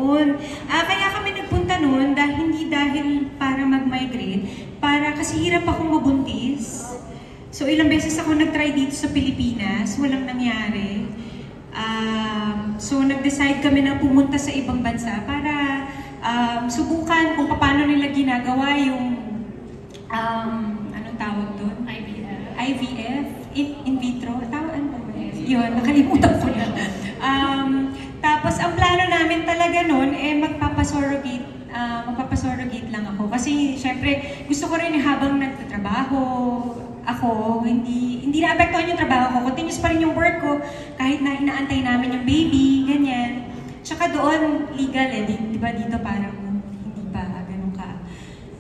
noon. Kaya kami nagpunta noon hindi dahil para mag-migrate, kasi hirap akong mabuntis. So ilang beses ako nag-try dito sa Pilipinas, walang nangyari. So nag-decide kami na pumunta sa ibang bansa para subukan kung paano nila ginagawa yung anong tawag doon? IVF? In vitro? Tawag ba? Yun, nakalimutan ko na. Tapos ang plano namin talaga noon magpapasurrogate lang ako. Kasi syempre gusto ko rin habang nagtatrabaho ako, hindi naapektuhan yung trabaho ko. Continuous pa rin yung work ko kahit na inaantay namin yung baby, ganyan. Tsaka doon, legal di ba dito parang hindi pa ganun ka.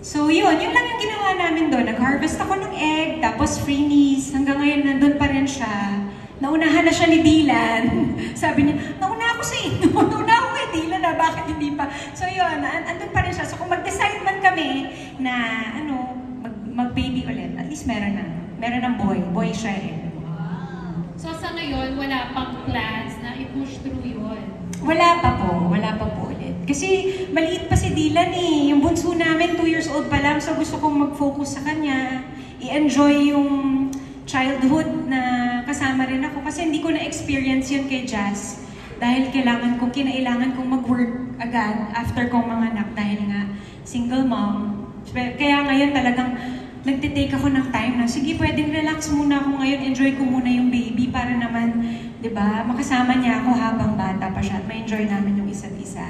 So yun lang yung ginawa namin doon. Nag-harvest ako ng egg, tapos freeze. Hanggang ngayon nandun pa rin siya. Naunahan na siya ni Dylan. Sabi niya, nauna ako sa inyo. Nauna ako kay Dylan na bakit hindi pa. So yun, andun pa rin siya. So kung mag-decide man kami na mag-baby ulit, at least meron ng boy siya eh. So sa ngayon, wala pang plans na i-push through yun? Wala pa po ulit. Kasi maliit pa si Dylan eh. Yung bunso namin, 2 years old pa lang, so gusto kong mag-focus sa kanya. I-enjoy yung childhood na kasama rin ako. Kasi hindi ko na-experience yun kay Jazz. Dahil kinailangan kong mag-work agad after kong manganak dahil nga single mom. Kaya ngayon talagang nagtitake ako ng time na, sige, pwedeng relax muna ako ngayon, enjoy ko muna yung baby para naman, di ba, makasama niya ako habang bata pa siya at ma-enjoy namin yung isa't isa.